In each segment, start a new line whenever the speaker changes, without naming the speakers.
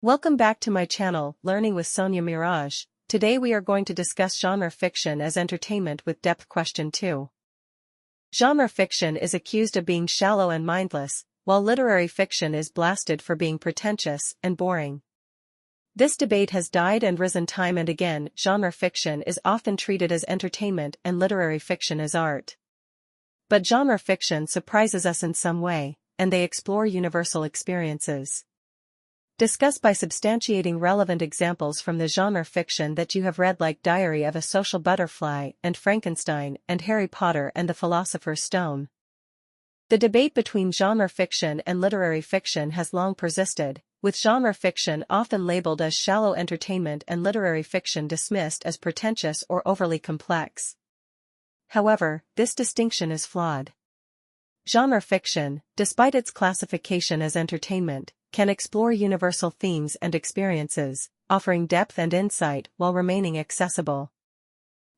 Welcome back to my channel, Learning with Sonia Miraj. Today we are going to discuss genre fiction as entertainment with depth. Question 2. Genre fiction is accused of being shallow and mindless, while literary fiction is blasted for being pretentious and boring. This debate has died and risen time and again. Genre fiction is often treated as entertainment and literary fiction as art. But genre fiction surprises us in some way, and they explore universal experiences. Discuss by substantiating relevant examples from the genre fiction that you have read, like Diary of a Social Butterfly and Frankenstein and Harry Potter and the Philosopher's Stone. The debate between genre fiction and literary fiction has long persisted, with genre fiction often labeled as shallow entertainment and literary fiction dismissed as pretentious or overly complex. However, this distinction is flawed. Genre fiction, despite its classification as entertainment, can explore universal themes and experiences, offering depth and insight while remaining accessible.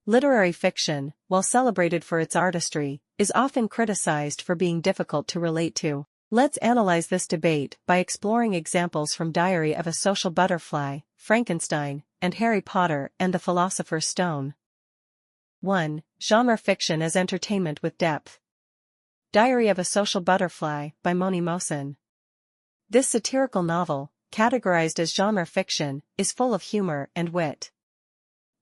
Literary fiction, while celebrated for its artistry, is often criticized for being difficult to relate to. Let's analyze this debate by exploring examples from Diary of a Social Butterfly, Frankenstein, and Harry Potter and the Philosopher's Stone. 1. Genre fiction as entertainment with depth. Diary of a Social Butterfly by Moni Mosen. This satirical novel, categorized as genre fiction, is full of humor and wit.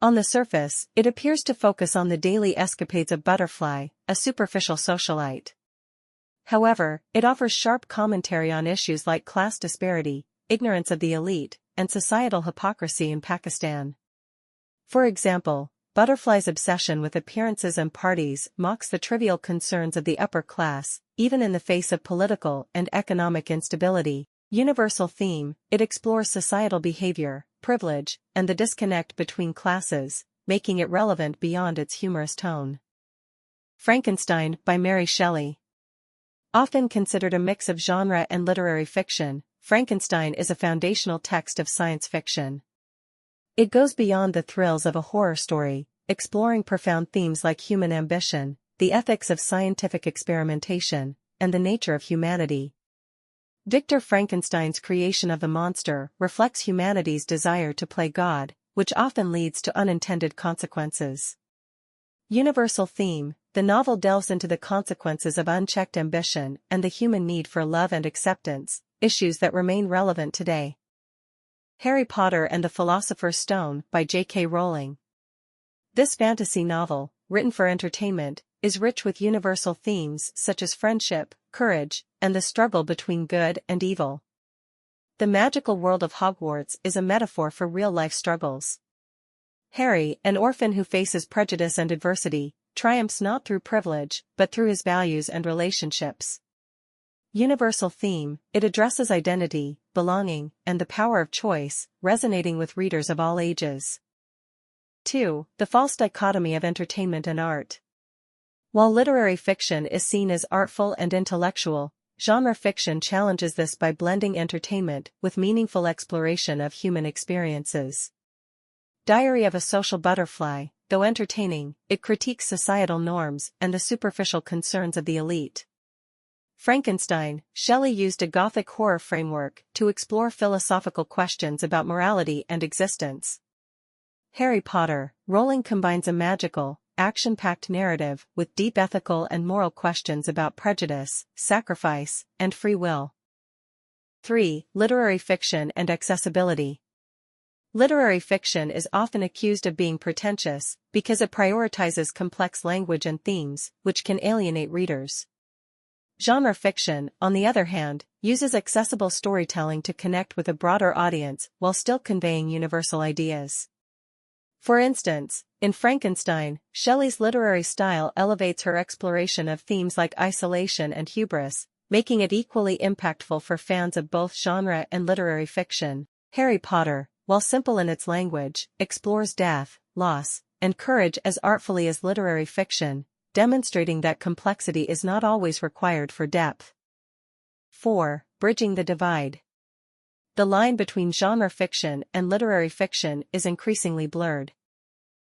On the surface, it appears to focus on the daily escapades of Butterfly, a superficial socialite. However, it offers sharp commentary on issues like class disparity, ignorance of the elite, and societal hypocrisy in Pakistan. For example, Butterfly's obsession with appearances and parties mocks the trivial concerns of the upper class, even in the face of political and economic instability. Universal theme, it explores societal behavior, privilege, and the disconnect between classes, making it relevant beyond its humorous tone. Frankenstein by Mary Shelley. Often considered a mix of genre and literary fiction, Frankenstein is a foundational text of science fiction. It goes beyond the thrills of a horror story, exploring profound themes like human ambition, the ethics of scientific experimentation, and the nature of humanity. Victor Frankenstein's creation of the monster reflects humanity's desire to play God, which often leads to unintended consequences. Universal theme, the novel delves into the consequences of unchecked ambition and the human need for love and acceptance, issues that remain relevant today. Harry Potter and the Philosopher's Stone by J.K. Rowling. This fantasy novel, written for entertainment, is rich with universal themes such as friendship, courage, and the struggle between good and evil. The magical world of Hogwarts is a metaphor for real-life struggles. Harry, an orphan who faces prejudice and adversity, triumphs not through privilege but through his values and relationships. Universal theme, it addresses identity, belonging, and the power of choice, resonating with readers of all ages. 2. The false dichotomy of entertainment and art. While literary fiction is seen as artful and intellectual, genre fiction challenges this by blending entertainment with meaningful exploration of human experiences. Diary of a Social Butterfly, though entertaining, it critiques societal norms and the superficial concerns of the elite. Frankenstein, Shelley used a Gothic horror framework to explore philosophical questions about morality and existence. Harry Potter, Rowling combines a magical, action-packed narrative with deep ethical and moral questions about prejudice, sacrifice, and free will. 3. Literary fiction and accessibility. Literary fiction is often accused of being pretentious because it prioritizes complex language and themes, which can alienate readers. Genre fiction, on the other hand, uses accessible storytelling to connect with a broader audience while still conveying universal ideas. For instance, in Frankenstein, Shelley's literary style elevates her exploration of themes like isolation and hubris, making it equally impactful for fans of both genre and literary fiction. Harry Potter, while simple in its language, explores death, loss, and courage as artfully as literary fiction, demonstrating that complexity is not always required for depth. 4. Bridging the divide. The line between genre fiction and literary fiction is increasingly blurred.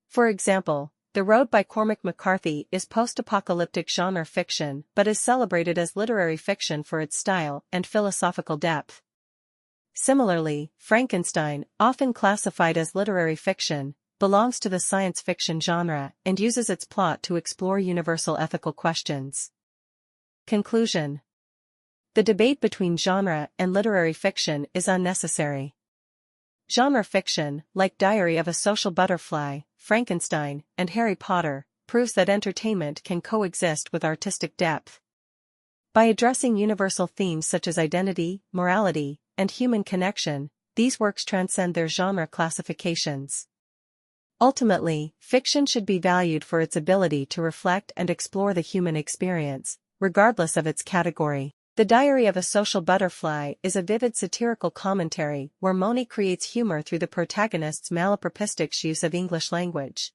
For example, The Road by Cormac McCarthy is post-apocalyptic genre fiction but is celebrated as literary fiction for its style and philosophical depth. Similarly, Frankenstein, often classified as literary fiction, belongs to the science fiction genre and uses its plot to explore universal ethical questions. Conclusion. The debate between genre and literary fiction is unnecessary. Genre fiction, like Diary of a Social Butterfly, Frankenstein, and Harry Potter, proves that entertainment can coexist with artistic depth. By addressing universal themes such as identity, morality, and human connection, these works transcend their genre classifications. Ultimately, fiction should be valued for its ability to reflect and explore the human experience, regardless of its category. The Diary of a Social Butterfly is a vivid satirical commentary where Moni creates humor through the protagonist's malapropistic use of English language.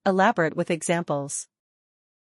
Elaborate with examples.